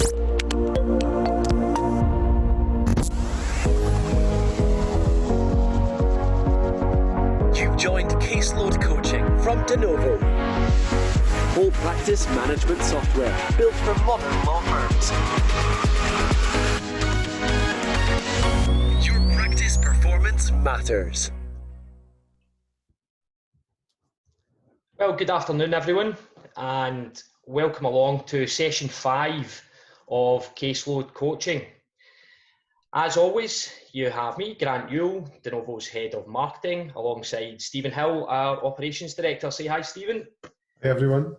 You've joined Caseload coaching from Denovo. Full practice management software built for modern law firms. Your practice performance matters. Well, good afternoon, everyone, and welcome along to session 5 of Caseload coaching. As always, you have me, Grant Yuill, Denovo's Head of Marketing, alongside Stephen Hill, our Operations Director. Say hi, Stephen. Hey, everyone.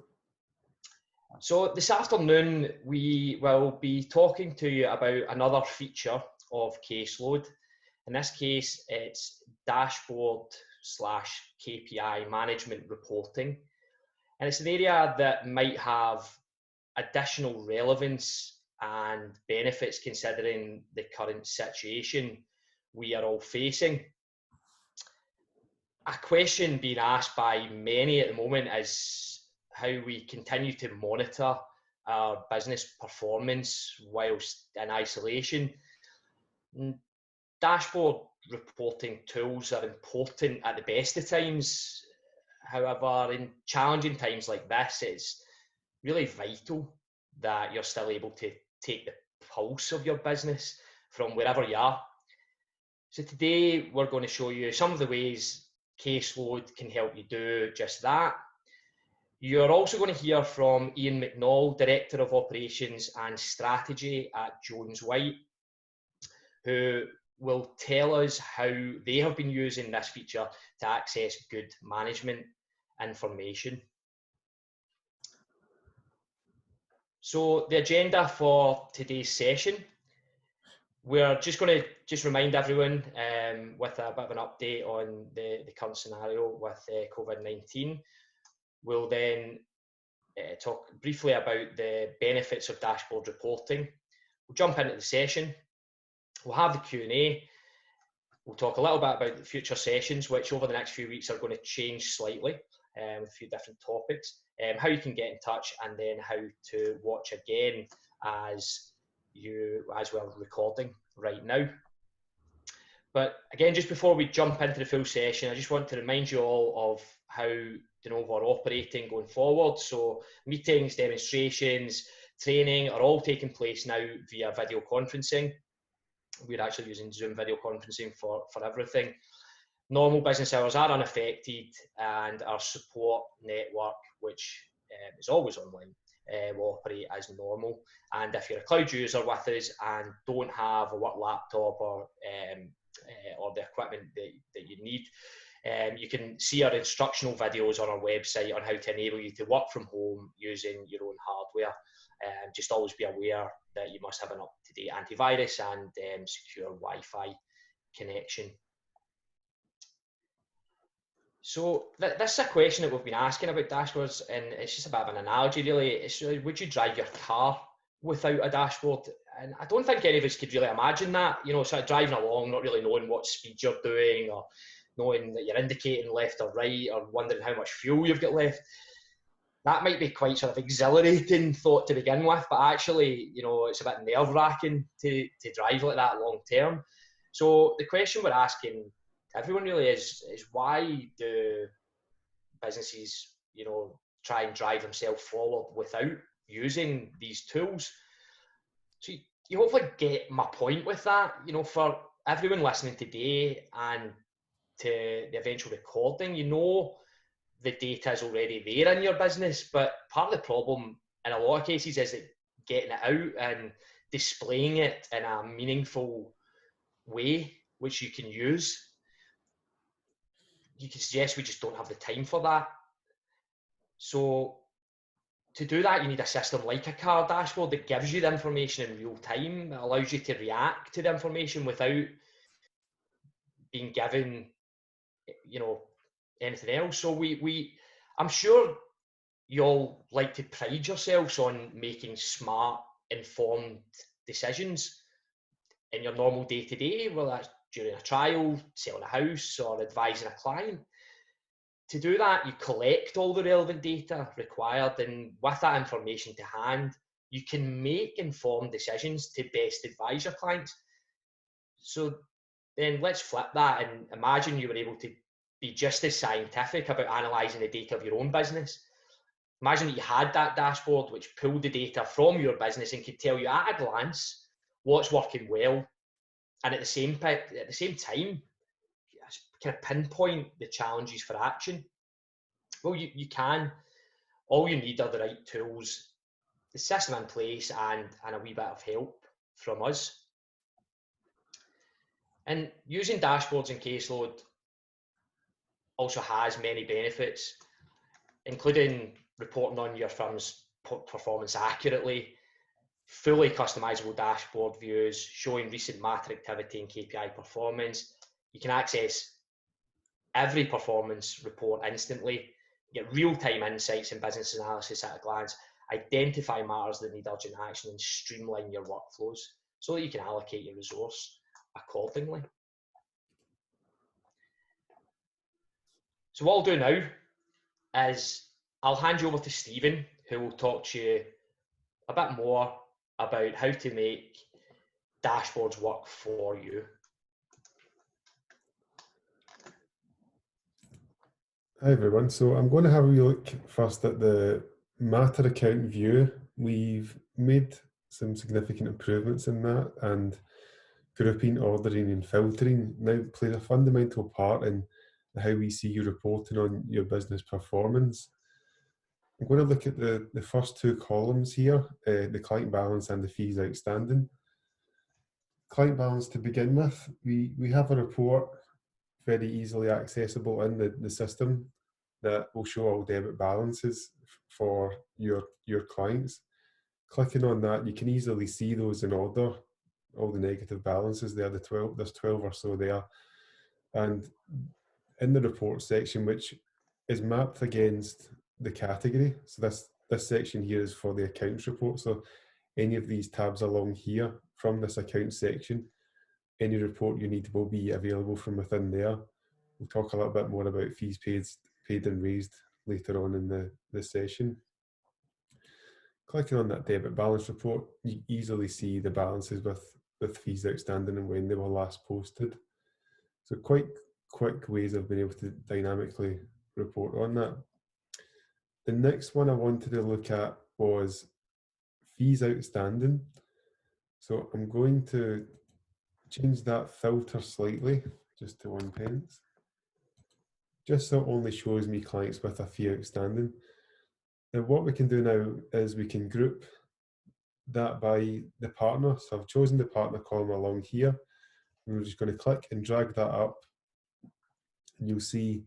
So this afternoon, we will be talking to you about another feature of Caseload. In this case, it's dashboard/KPI management reporting. And it's an area that might have additional relevance and benefits considering the current situation we are all facing. A question being asked by many at the moment is how we continue to monitor our business performance whilst in isolation. Dashboard reporting tools are important at the best of times. However, in challenging times like this, it's really vital that you're still able to take the pulse of your business from wherever you are. So today we're going to show you some of the ways Caseload can help you do just that. You're also going to hear from Ian McNall, Director of Operations and Strategy at Jones White, who will tell us how they have been using this feature to access good management information. So the agenda for today's session, we're just going to remind everyone with a bit of an update on the current scenario with COVID-19. We'll then talk briefly about the benefits of dashboard reporting. We'll jump into the session. We'll have the Q&A. We'll talk a little bit about the future sessions, which over the next few weeks are going to change slightly with a few different topics. How you can get in touch, and then how to watch again as we're recording right now. But again, just before we jump into the full session, I just want to remind you all of how Denovo are operating going forward. So meetings, demonstrations, training are all taking place now via video conferencing. We're actually using Zoom video conferencing for everything. Normal business hours are unaffected, and our support network, which is always online, will operate as normal. And if you're a cloud user with us and don't have a work laptop or the equipment that you need, you can see our instructional videos on our website on how to enable you to work from home using your own hardware. Just always be aware that you must have an up-to-date antivirus and secure Wi-Fi connection. So this is a question that we've been asking about dashboards, and it's just a bit of an analogy really. It's really, would you drive your car without a dashboard? And I don't think any of us could really imagine that, you know, sort of driving along, not really knowing what speed you're doing, or knowing that you're indicating left or right, or wondering how much fuel you've got left. That might be quite sort of exhilarating thought to begin with, but actually, you know, it's a bit nerve-wracking to drive like that long term. So the question we're asking everyone really is why do businesses, you know, try and drive themselves forward without using these tools? So you hopefully get my point with that. You know, for everyone listening today and to the eventual recording, you know, the data is already there in your business, but part of the problem in a lot of cases is that getting it out and displaying it in a meaningful way which you can use. You can suggest we just don't have the time for that. So to do that, you need a system like a car dashboard that gives you the information in real time, that allows you to react to the information without being given, you know, anything else. So I'm sure you all like to pride yourselves on making smart, informed decisions in your normal day-to-day, whether that's during a trial, selling a house, or advising a client. To do that, you collect all the relevant data required, and with that information to hand, you can make informed decisions to best advise your clients. So then let's flip that and imagine you were able to be just as scientific about analysing the data of your own business. Imagine that you had that dashboard which pulled the data from your business and could tell you at a glance what's working well, and at the same time kind of pinpoint the challenges for action. Well, you can. All you need are the right tools, the system in place, and a wee bit of help from us. And using dashboards in Caseload also has many benefits, including reporting on your firm's performance accurately, fully customizable dashboard views showing recent market activity and KPI performance. You can access every performance report instantly, get real-time insights and business analysis at a glance, identify matters that need urgent action, and streamline your workflows so that you can allocate your resource accordingly. So what I'll do now is I'll hand you over to Stephen, who will talk to you a bit more about how to make dashboards work for you. Hi everyone, so I'm going to have a look first at the matter account view. We've made some significant improvements in that, and grouping, ordering and filtering now plays a fundamental part in how we see you reporting on your business performance. I'm going to look at the first two columns here, the client balance and the fees outstanding. Client balance to begin with, we have a report very easily accessible in the system that will show all debit balances for your clients. Clicking on that, you can easily see those in order, all the negative balances there, there's 12 or so there. And in the report section, which is mapped against the category, so this section here is for the accounts report, so any of these tabs along here from this account section, any report you need will be available from within there. We'll talk a little bit more about fees paid and raised later on in the session. Clicking on that debit balance report, you easily see the balances with fees outstanding and when they were last posted. So quite quick ways of being able to dynamically report on that. The next one I wanted to look at was fees outstanding. So I'm going to change that filter slightly, just to 1 pence, just so it only shows me clients with a fee outstanding. Now what we can do now is we can group that by the partner. So I've chosen the partner column along here, and we're just going to click and drag that up, and you'll see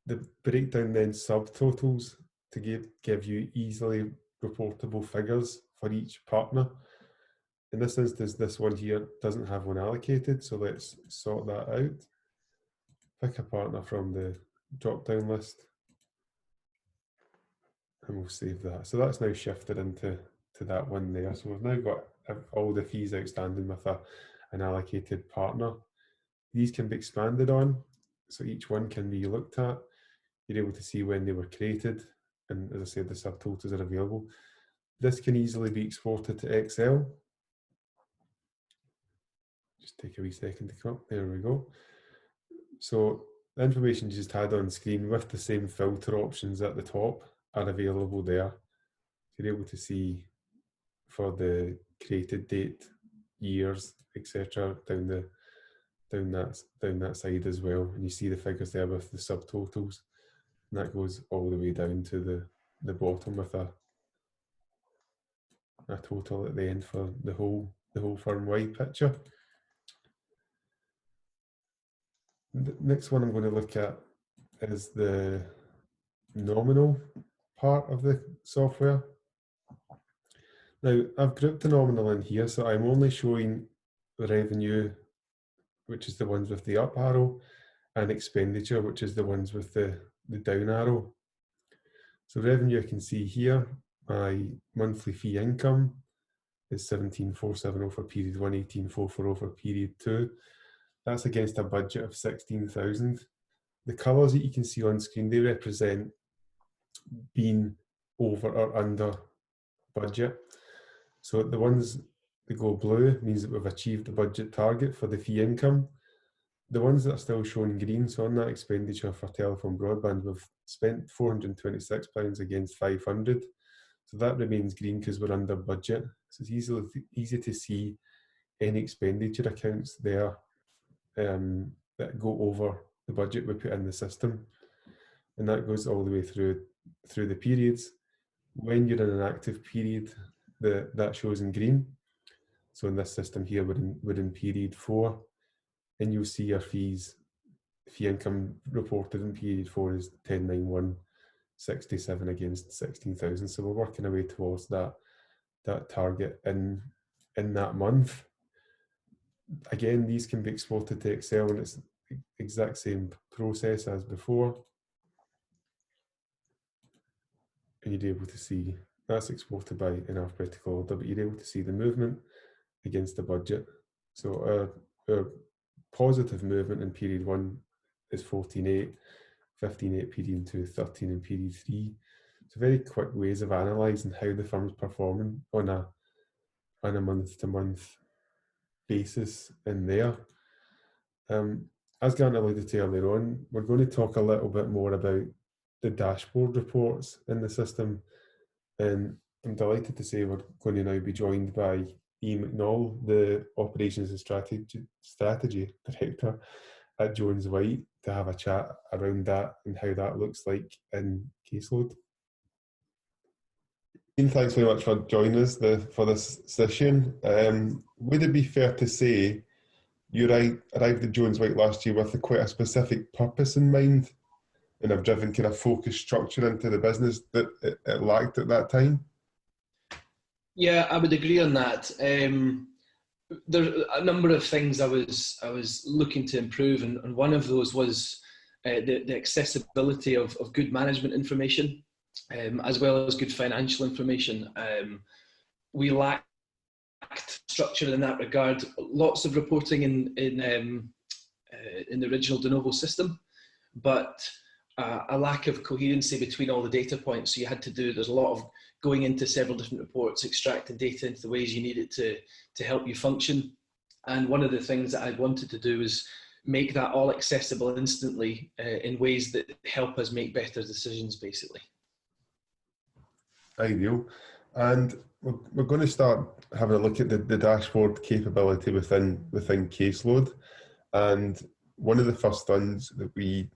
the breakdown then subtotals to give you easily reportable figures for each partner. In this instance, this one here doesn't have one allocated, so let's sort that out. Pick a partner from the drop-down list, and we'll save that. So that's now shifted into that one there. So we've now got all the fees outstanding with an allocated partner. These can be expanded on, so each one can be looked at. You're able to see when they were created, and as I said, the subtotals are available. This can easily be exported to Excel. Just take a wee second to come up. There we go. So the information you just had on screen with the same filter options at the top are available there. So you're able to see for the created date, years, etc. down that side as well. And you see the figures there with the subtotals. And that goes all the way down to the bottom with a total at the end for the whole firm-wide picture. The next one I'm going to look at is the nominal part of the software. Now, I've grouped the nominal in here, so I'm only showing the revenue, which is the ones with the up arrow, and expenditure, which is the ones with the down arrow. So revenue, I can see here, my monthly fee income is 17,470 for period 1, 18,440 for period 2. That's against a budget of 16,000. The colours that you can see on screen, they represent being over or under budget. So the ones that go blue means that we've achieved the budget target for the fee income. The ones that are still showing green, so on that expenditure for telephone broadband, we've spent £426 against 500. So that remains green because we're under budget. So it's easy to see any expenditure accounts there that go over the budget we put in the system. And that goes all the way through the periods. When you're in an active period, that shows in green. So in this system here, we're in period 4, and you'll see our fee income reported in period 4 is 109167 against 16,000. So we're working our way towards that target in that month. Again, these can be exported to Excel, and it's the exact same process as before. And you're able to see that's exported by in alphabetical order, but you're able to see the movement against the budget. So our positive movement in period 1 is 14.8, 15.8 period 2, 13 in period 3. So very quick ways of analysing how the firm's performing on a month-to-month basis in there. As Grant alluded to earlier on, we're going to talk a little bit more about the dashboard reports in the system, and I'm delighted to say we're going to now be joined by Ian McNall, the Operations and Strategy Director at Jones White, to have a chat around that and how that looks like in Caseload. Ian, thanks very much for joining us for this session. Would it be fair to say you arrived at Jones White last year with quite a specific purpose in mind, and have driven kind of focused structure into the business that it lacked at that time? Yeah, I would agree on that. There are a number of things I was looking to improve, and one of those was the accessibility of good management information, as well as good financial information. We lacked structure in that regard. Lots of reporting in the original Denovo system, but a lack of coherency between all the data points. So you had to there's a lot of going into several different reports, extracting data into the ways you need it to help you function. And one of the things that I wanted to do is make that all accessible instantly in ways that help us make better decisions, basically. Ideal. And we're going to start having a look at the dashboard capability within Caseload. And one of the first ones that we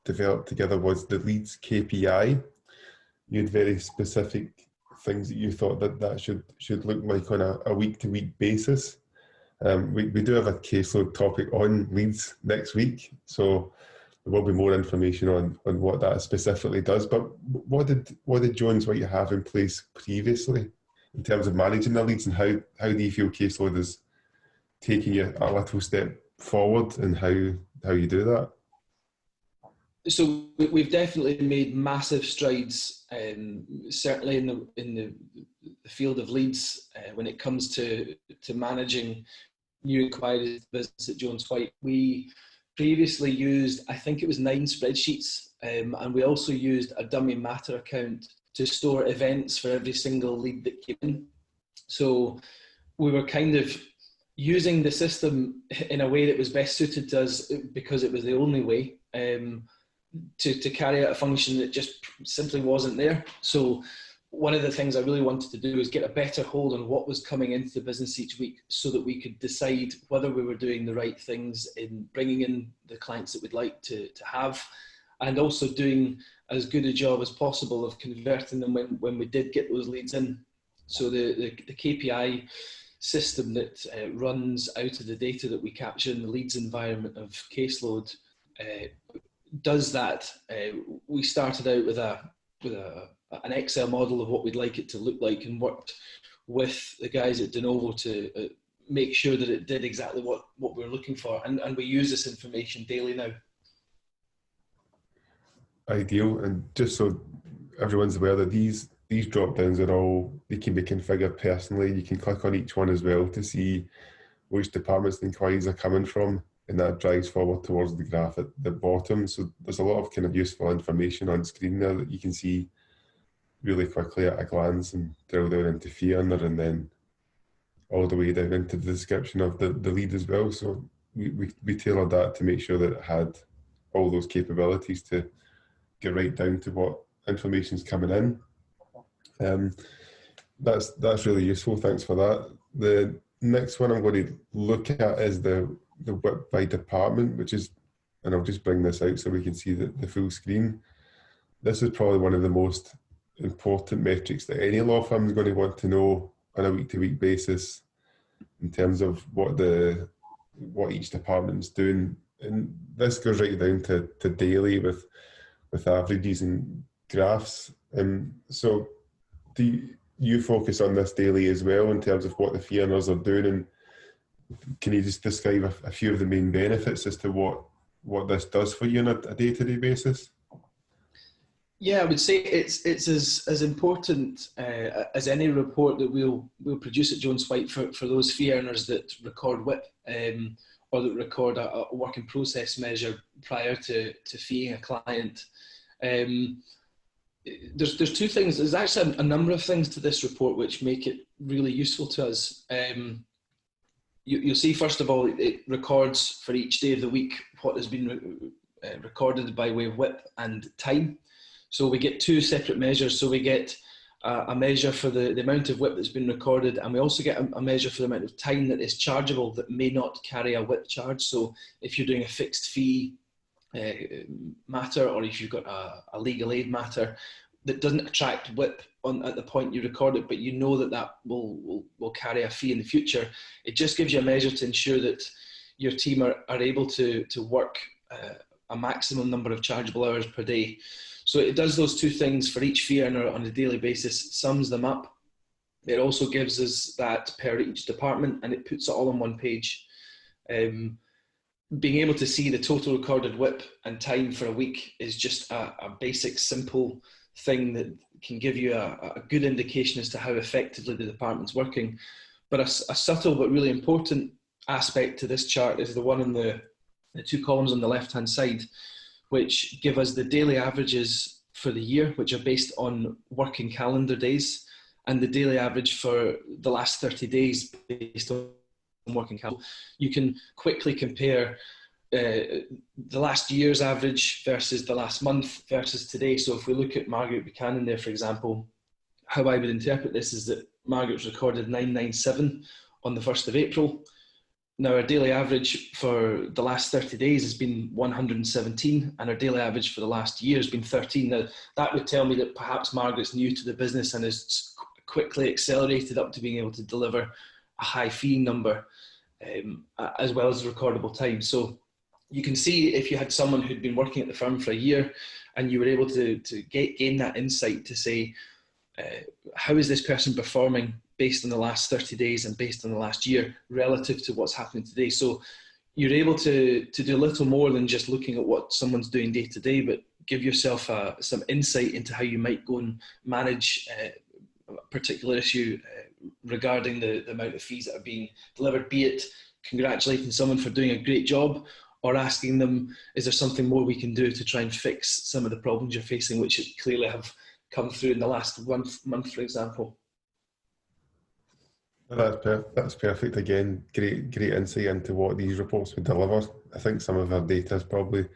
developed together was the leads KPI. You had very specific things that you thought that should look like on a week-to-week basis. We do have a Caseload topic on leads next week, so there will be more information on what that specifically does. But what did Jones White have in place previously in terms of managing the leads, and how do you feel Caseload is taking you a little step forward in how you do that? So we've definitely made massive strides, certainly in the field of leads when it comes to managing new inquiries business at Jones White. We previously used, I think it was 9 spreadsheets, and we also used a dummy matter account to store events for every single lead that came in. So we were kind of using the system in a way that was best suited to us because it was the only way to carry out a function that just simply wasn't there. So one of the things I really wanted to do was get a better hold on what was coming into the business each week, so that we could decide whether we were doing the right things in bringing in the clients that we'd like to have, and also doing as good a job as possible of converting them when we did get those leads in. So the KPI system that runs out of the data that we capture in the leads environment of Caseload does that. We started out with an Excel model of what we'd like it to look like, and worked with the guys at Denovo to make sure that it did exactly what we're looking for. And we use this information daily now. Ideal. And just so everyone's aware that these drop downs they can be configured personally. You can click on each one as well to see which departments the inquiries are coming from, and that drives forward towards the graph at the bottom. So there's a lot of kind of useful information on screen there that you can see really quickly at a glance and drill down into fee earner, and then all the way down into the description of the lead as well. So we tailored that to make sure that it had all those capabilities to get right down to what information's coming in. That's really useful. Thanks for that. The next one I'm going to look at is the WIP by department, which is, and I'll just bring this out so we can see the full screen. This is probably one of the most important metrics that any law firm is going to want to know on a week-to-week basis in terms of what each department is doing. And this goes right down to daily with averages and graphs. So do you focus on this daily as well in terms of what the fee earners are doing? And can you just describe a few of the main benefits as to what this does for you on a day-to-day basis? Yeah, I would say it's as important as any report that we'll produce at Jones White for those fee earners that record WIP or that record a work in process measure prior to feeing a client. There's two things. There's actually a number of things to this report which make it really useful to us. You'll see, first of all, it records for each day of the week what has been recorded by way of WIP and time. So we get two separate measures. So we get a measure for the amount of WIP that's been recorded, and we also get a measure for the amount of time that is chargeable that may not carry a WIP charge. So if you're doing a fixed fee matter, or if you've got a legal aid matter that doesn't attract WIP at the point you record it, but you know that will carry a fee in the future, it just gives you a measure to ensure that your team are able to work a maximum number of chargeable hours per day. So it does those two things for each fee earner on a daily basis, sums them up. It also gives us that per each department, and it puts it all on one page. Being able to see the total recorded WIP and time for a week is just a basic, simple thing that can give you a good indication as to how effectively the department's working. But a subtle but really important aspect to this chart is the one in the two columns on the left-hand side, which give us the daily averages for the year, which are based on working calendar days, and the daily average for the last 30 days based on working calendar. You can quickly compare the last year's average versus the last month versus today. So if we look at Margaret Buchanan there, for example, how I would interpret this is that Margaret's recorded 997 on the 1st of April. Now, our daily average for the last 30 days has been 117, and our daily average for the last year has been 13. Now, that would tell me that perhaps Margaret's new to the business and has quickly accelerated up to being able to deliver a high fee number, as well as recordable time. So you can see if you had someone who'd been working at the firm for a year and you were able to gain that insight to say, how is this person performing based on the last 30 days and based on the last year relative to what's happening today. So you're able to do a little more than just looking at what someone's doing day to day, but give yourself some insight into how you might go and manage a particular issue regarding the amount of fees that are being delivered, be it congratulating someone for doing a great job or asking them, is there something more we can do to try and fix some of the problems you're facing, which clearly have come through in the last month, for example. That's perfect. Again, great insight into what these reports would deliver. I think some of our data is probably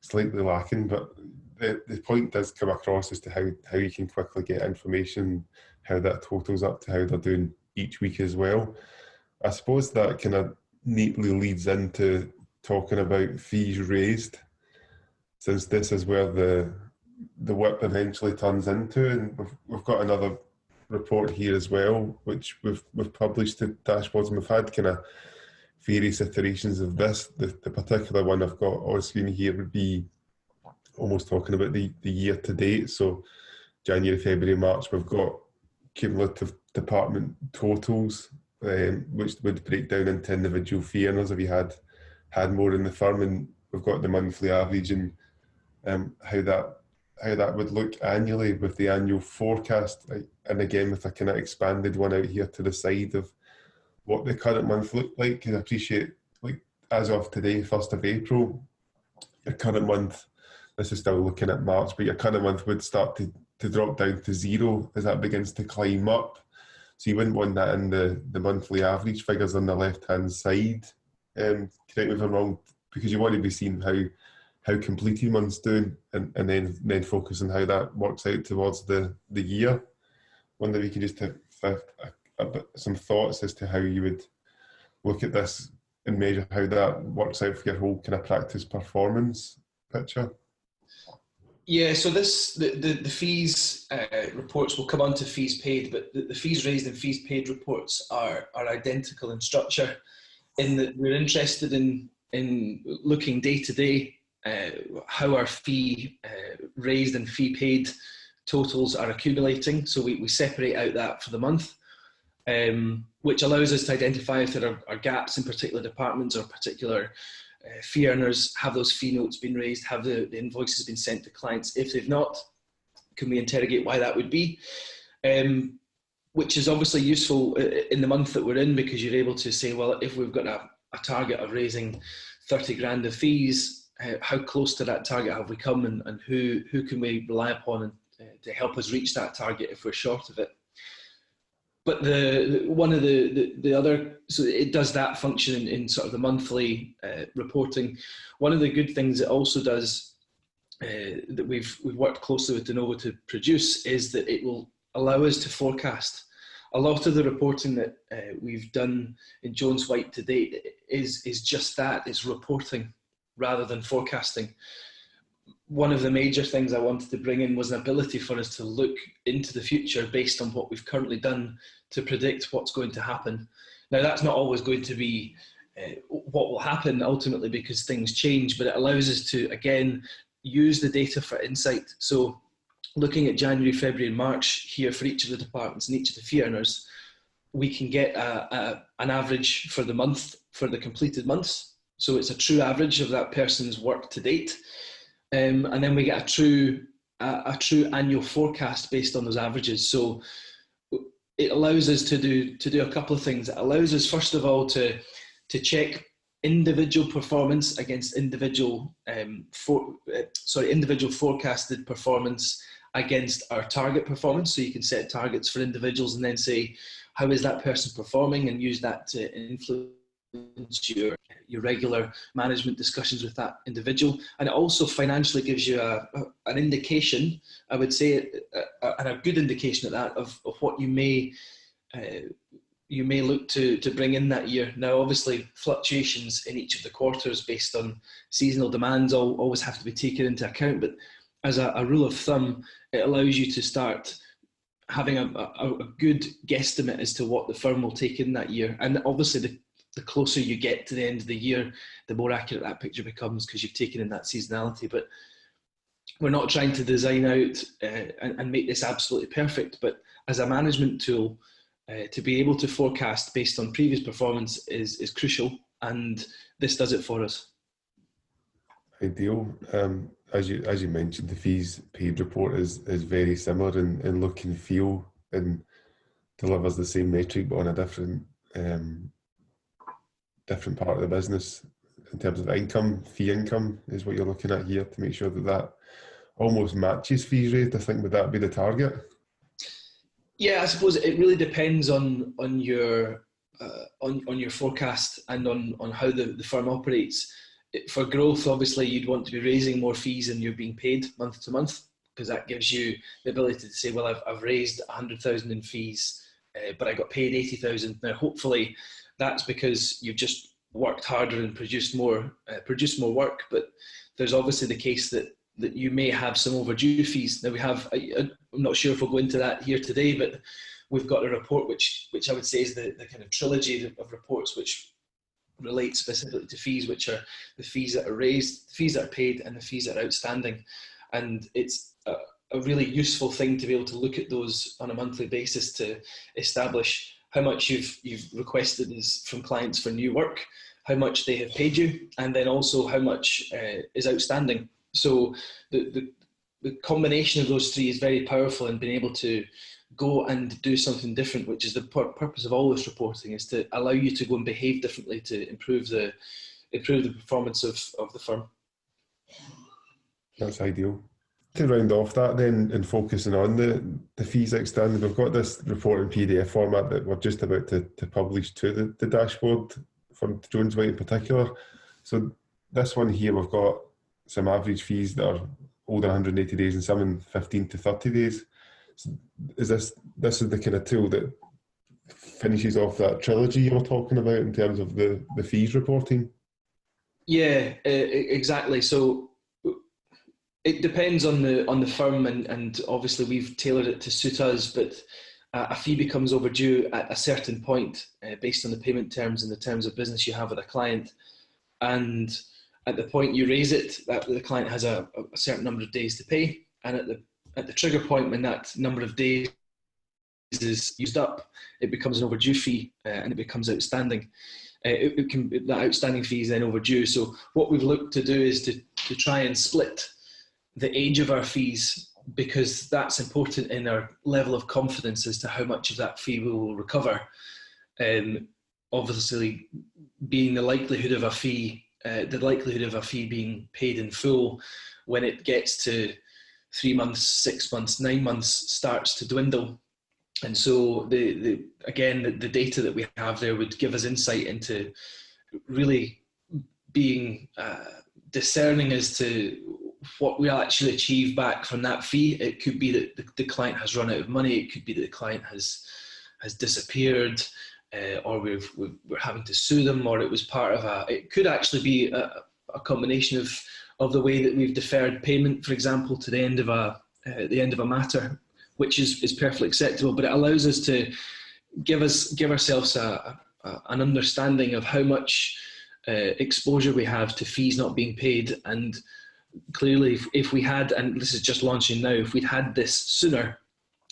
slightly lacking, but the point does come across as to how you can quickly get information, how that totals up to how they're doing each week as well. I suppose that kind of neatly leads into talking about fees raised, since this is where the WIP eventually turns into, and we've got another report here as well, which we've published to dashboards, and we've had kind of various iterations of this. The particular one I've got on screen here would be almost talking about the year to date. So January, February, March, we've got cumulative department totals, which would break down into individual fee earners if you had more in the firm, and we've got the monthly average and how that would look annually with the annual forecast, and again with a kind of expanded one out here to the side of what the current month looked like. Because I appreciate, like, as of today, 1st of April, your current month, this is still looking at March, but your current month would start to drop down to zero as that begins to climb up. So you wouldn't want that in the monthly average figures on the left-hand side. Correct me if I'm wrong, because you want to be seeing how completed months doing, and then focus on how that works out towards the year. Wonder if you could just have some thoughts as to how you would look at this and measure how that works out for your whole kind of practice performance picture. Yeah, so the fees reports will come on to fees paid, but the fees raised and fees paid reports are identical in structure, in that we're interested in looking day to day how our fee raised and fee paid totals are accumulating. So we separate out that for the month, which allows us to identify if there are gaps in particular departments or particular fee earners. Have those fee notes been raised? Have the invoices been sent to clients? If they've not, can we interrogate why that would be? Which is obviously useful in the month that we're in, because you're able to say, well, if we've got a target of raising 30 grand of fees, how close to that target have we come, and who can we rely upon to help us reach that target if we're short of it? But one of the other, so it does that function in sort of the monthly reporting. One of the good things it also does, that we've worked closely with Denovo to produce, is that it will allow us to forecast. A lot of the reporting that we've done in Jones White to date is just that, it's reporting rather than forecasting. One of the major things I wanted to bring in was an ability for us to look into the future based on what we've currently done to predict what's going to happen. Now, that's not always going to be what will happen ultimately, because things change, but it allows us to, again, use the data for insight. So looking at January, February and March here for each of the departments and each of the fee earners, we can get an average for the month, for the completed months. So it's a true average of that person's work to date. And then we get a true annual forecast based on those averages. So it allows us to do a couple of things. It allows us, first of all, to check individual performance against individual forecasted performance against our target performance. So you can set targets for individuals and then say, how is that person performing, and use that to influence your regular management discussions with that individual. And it also financially gives you an indication, I would say, and a good indication at that, of what you may look to bring in that year. Now, obviously, fluctuations in each of the quarters based on seasonal demands always have to be taken into account, but as a rule of thumb, it allows you to start having a good guesstimate as to what the firm will take in that year. And obviously, the closer you get to the end of the year, the more accurate that picture becomes, because you've taken in that seasonality. But we're not trying to design out and make this absolutely perfect, but as a management tool, to be able to forecast based on previous performance is crucial, and this does it for us. Ideal. As you mentioned, the fees paid report is very similar in look and feel, and delivers the same metric but on a different part of the business. In terms of income, fee income is what you're looking at here, to make sure that almost matches fees raised. I think, would that be the target? Yeah, I suppose it really depends on your forecast and on how the firm operates. For growth, obviously, you'd want to be raising more fees than you're being paid month to month, because that gives you the ability to say, well, I've raised 100,000 in fees, but I got paid 80,000. Now, hopefully, that's because you've just worked harder and produced more work. But there's obviously the case that you may have some overdue fees. Now, we have, I'm not sure if we'll go into that here today, but we've got a report which I would say is the kind of trilogy of reports which relate specifically to fees, which are the fees that are raised, the fees that are paid, and the fees that are outstanding. And it's a really useful thing to be able to look at those on a monthly basis to establish how much you've requested from clients for new work, how much they have paid you, and then also how much is outstanding. So the combination of those three is very powerful in being able to go and do something different, which is the purpose of all this reporting, is to allow you to go and behave differently to improve the performance of the firm. That's ideal. to round off that then and focusing on the fees outstanding, we've got this report in PDF format that we're just about to publish to the dashboard for Jones White in particular. So this one here, we've got some average fees that are older 180 days and some in 15 to 30 days. So is this is the kind of tool that finishes off that trilogy you were talking about in terms of the fees reporting? Yeah, exactly. So it depends on the firm, and obviously we've tailored it to suit us, but a fee becomes overdue at a certain point based on the payment terms and the terms of business you have with a client. And at the point you raise it, the client has a certain number of days to pay, and at the trigger point when that number of days is used up, it becomes an overdue fee and it becomes outstanding. That outstanding fee is then overdue. So what we've looked to do is to try and split the age of our fees, because that's important in our level of confidence as to how much of that fee we will recover. Obviously, being the likelihood of a fee being paid in full when it gets to 3 months, 6 months, 9 months starts to dwindle. And so the data that we have there would give us insight into really being discerning as to what we'll actually achieve back from that fee. It could be that the client has run out of money. It could be that the client has disappeared, or we're having to sue them, or it was part of it could actually be a combination of the way that we've deferred payment, for example, to the end of a matter, which is perfectly acceptable. But it allows us to give ourselves an understanding of how much exposure we have to fees not being paid. And clearly, if we had, and this is just launching now, if we'd had this sooner,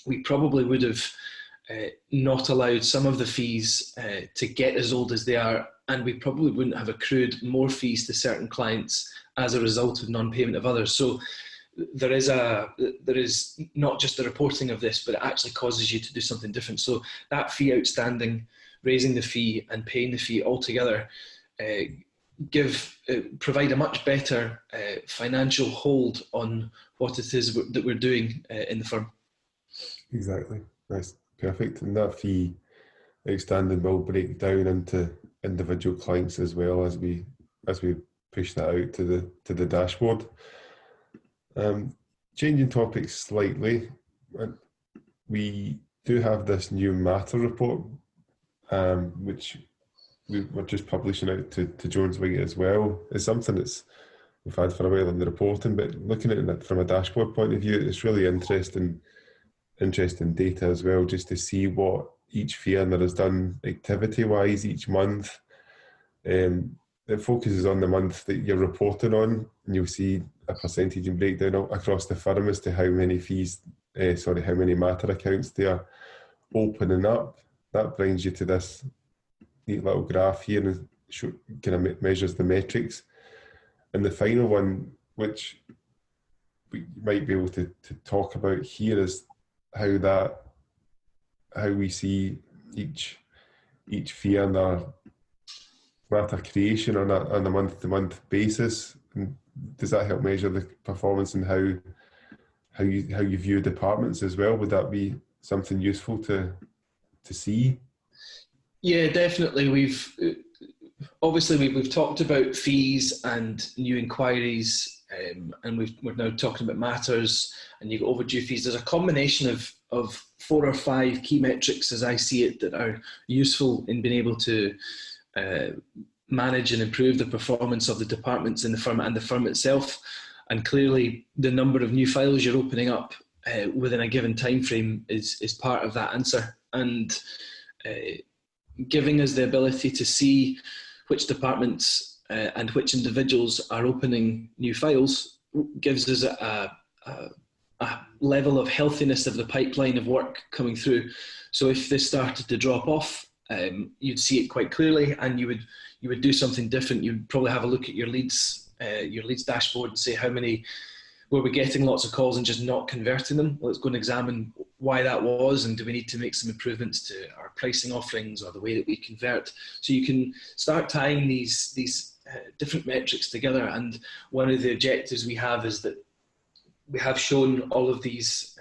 we probably would have not allowed some of the fees to get as old as they are, and we probably wouldn't have accrued more fees to certain clients as a result of non-payment of others. So there is not just the reporting of this, but it actually causes you to do something different. So that fee outstanding, raising the fee and paying the fee altogether provide a much better financial hold on what it is that we're doing in the firm. Exactly. Nice. Perfect. And that fee outstanding will break down into individual clients as well as we push that out to the dashboard. Changing topics slightly, we do have this new matter report, which we're just publishing out to Jones White as well. It's something that's we've had for a while in the reporting, but looking at it from a dashboard point of view, it's really interesting data as well, just to see what each fee earner has done activity-wise each month. It focuses on the month that you're reporting on, and you'll see a percentage and breakdown across the firm as to how many how many matter accounts they are opening up. That brings you to this neat little graph here and kind of measures the metrics. And the final one, which we might be able to talk about here, is how we see each fee earner matter creation on a month-to-month basis. And does that help measure the performance and how you view departments as well? Would that be something useful to see? Yeah, definitely. We've talked about fees and new inquiries, and we're now talking about matters, and you've got overdue fees. There's a combination of 4 or 5 key metrics, as I see it, that are useful in being able to manage and improve the performance of the departments in the firm and the firm itself. And clearly, the number of new files you're opening up within a given time frame is part of that answer. And giving us the ability to see which departments and which individuals are opening new files gives us a level of healthiness of the pipeline of work coming through. So if this started to drop off, you'd see it quite clearly, and you would do something different. You'd probably have a look at your leads dashboard and say, how many were we getting lots of calls and just not converting them? Let's go and examine why that was, and do we need to make some improvements to our pricing offerings or the way that we convert? So you can start tying these different metrics together. And one of the objectives we have is that we have shown all of these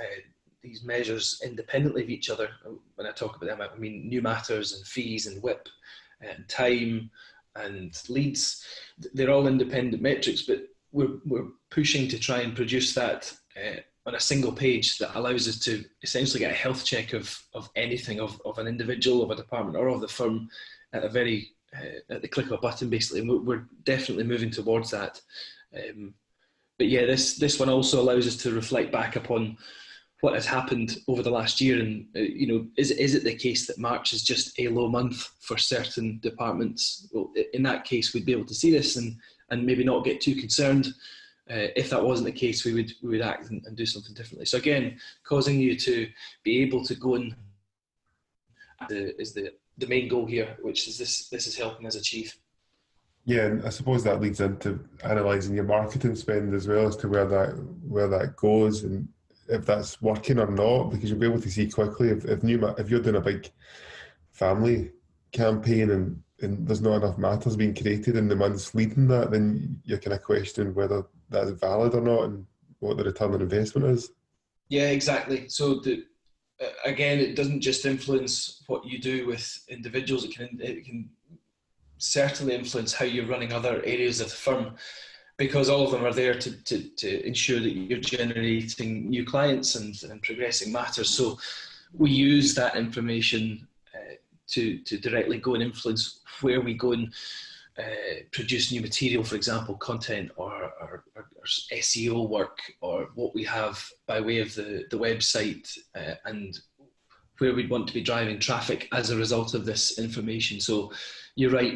measures independently of each other. When I talk about them, I mean new matters and fees and WIP and time and leads. They're all independent metrics, but we're pushing to try and produce that on a single page that allows us to essentially get a health check of anything, of an individual, of a department, or of the firm at at the click of a button, basically. And we're definitely moving towards that. But yeah, this one also allows us to reflect back upon what has happened over the last year, and is it the case that March is just a low month for certain departments? Well, in that case, we'd be able to see this and maybe not get too concerned. If that wasn't the case, we would act and do something differently. So again, causing you to be able to go in is the main goal here, which is this is helping us achieve. Yeah, and I suppose that leads into analysing your marketing spend as well as to where that goes and if that's working or not, because you'll be able to see quickly if you're doing a big family campaign and there's not enough matters being created in the months leading that, then you're kind of questioning whether that's valid or not and what the return on investment is. Yeah, exactly. So again, it doesn't just influence what you do with individuals. It can certainly influence how you're running other areas of the firm, because all of them are there to ensure that you're generating new clients and progressing matters. So we use that information to directly go and influence where we go and produce new material, for example, content or SEO work, or what we have by way of the website, and where we'd want to be driving traffic as a result of this information. So you're right,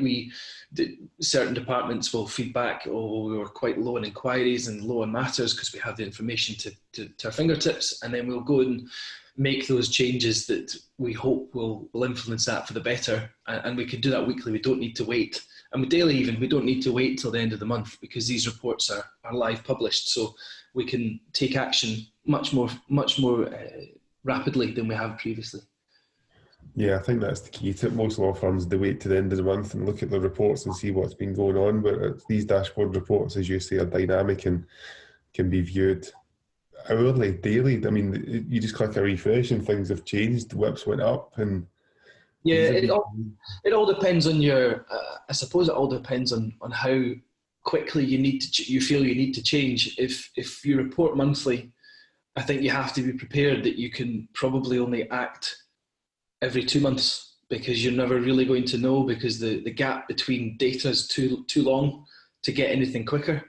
certain departments will feed back, we were quite low in inquiries and low in matters because we have the information to our fingertips, and then we'll go and make those changes that we hope will influence that for the better. And we can do that weekly. We don't need to wait. And daily even, we don't need to wait till the end of the month, because these reports are live published. So we can take action much more rapidly than we have previously. Yeah, I think that's the key to it. Most law firms, they wait to the end of the month and look at the reports and see what's been going on. But these dashboard reports, as you say, are dynamic and can be viewed hourly, daily. I mean, you just click a refresh and things have changed. The WIPs went up, and yeah, it all depends on your. I suppose it all depends on how quickly you feel you need to change. If you report monthly, I think you have to be prepared that you can probably only act every 2 months, because you're never really going to know, because the gap between data is too long to get anything quicker.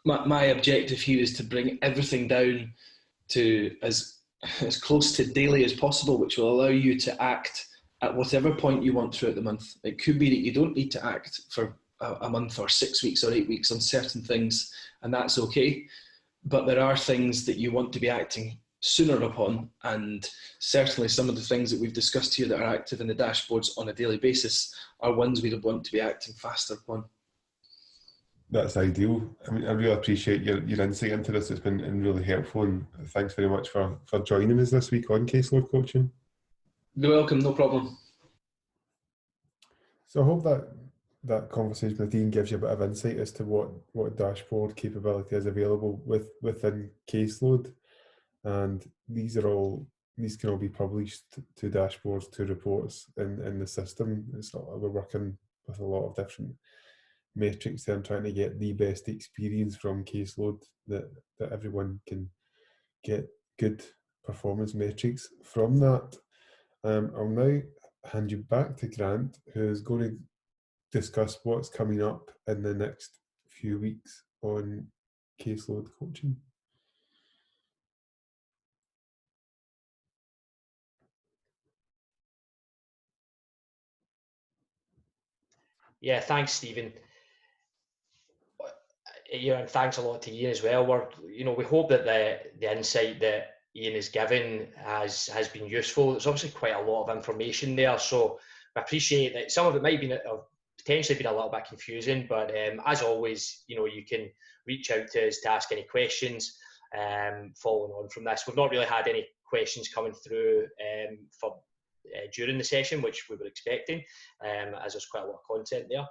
My objective here is to bring everything down to as close to daily as possible, which will allow you to act at whatever point you want throughout the month. It could be that you don't need to act for a month or 6 weeks or 8 weeks on certain things, and that's okay. But there are things that you want to be acting sooner upon, and certainly some of the things that we've discussed here that are active in the dashboards on a daily basis are ones we want to be acting faster upon. That's ideal. I mean, I really appreciate your insight into this. It's been really helpful, and thanks very much for joining us this week on Caseload Coaching. You're welcome, no problem. So I hope that conversation with Dean gives you a bit of insight as to what dashboard capability is available within Caseload. And these can all be published to dashboards, to reports in the system. We're working with a lot of different metrics there and trying to get the best experience from Caseload that everyone can get good performance metrics from that. I'll now hand you back to Grant, who is going to discuss what's coming up in the next few weeks on Caseload Coaching. Yeah, thanks, Stephen. And thanks a lot to Ian as well. We hope that the insight that Ian has given has been useful. There's obviously quite a lot of information there, so I appreciate that some of it might be potentially been a little bit confusing, but as always, you can reach out to us to ask any questions following on from this. We've not really had any questions coming through during the session, which we were expecting, as there's quite a lot of content there.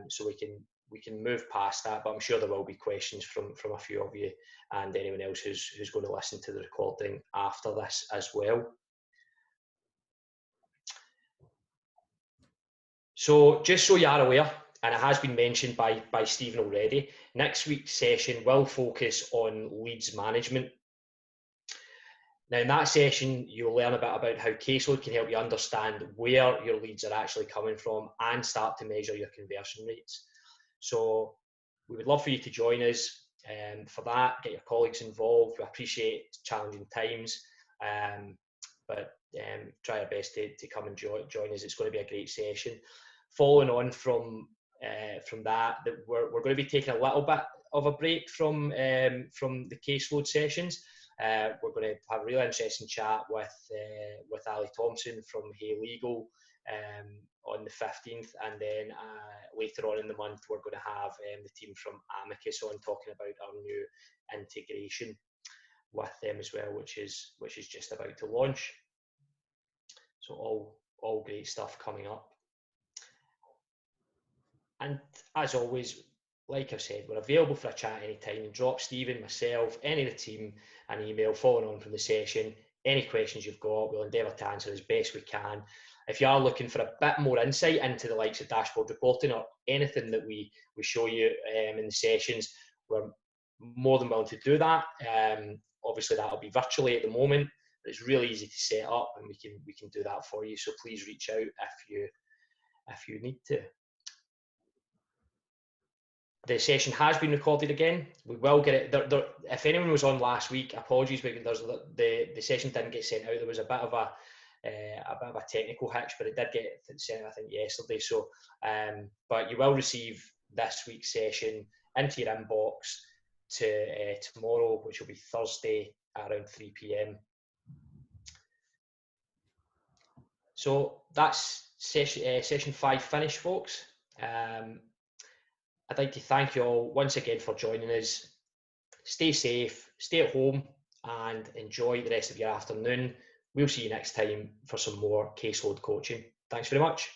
So we can can move past that, but I'm sure there will be questions from a few of you and anyone else who's going to listen to the recording after this as well. So just so you are aware, and it has been mentioned by Stephen already, next week's session will focus on leads management. Now, in that session, you'll learn a bit about how Caseload can help you understand where your leads are actually coming from and start to measure your conversion rates. So we would love for you to join us for that, get your colleagues involved. We appreciate challenging times, but try our best to come and join us. It's going to be a great session. Following on from that, we're going to be taking a little bit of a break from the Caseload sessions. We're going to have a really interesting chat with Ali Thompson from Hay Legal on the 15th, and then later on in the month we're going to have the team from Amicus on talking about our new integration with them as well, which is just about to launch. So all great stuff coming up. And as always, like I said, we're available for a chat anytime. Drop Stephen, myself, any of the team an email following on from the session. Any questions you've got, we'll endeavour to answer as best we can. If you are looking for a bit more insight into the likes of dashboard reporting or anything that we show you in the sessions, we're more than willing to do that. Obviously, that'll be virtually at the moment, but it's really easy to set up, and we can do that for you. So please reach out if you need to. The session has been recorded again. We will get it. If anyone was on last week, apologies, because the session didn't get sent out. There was a bit of a technical hitch, but it did get sent out, I think, yesterday. So, but you will receive this week's session into your inbox tomorrow, which will be Thursday around 3 p.m. So that's session 5 finished, folks. I'd like to thank you all once again for joining us. Stay safe, stay at home, and enjoy the rest of your afternoon. We'll see you next time for some more Caseload coaching. Thanks very much.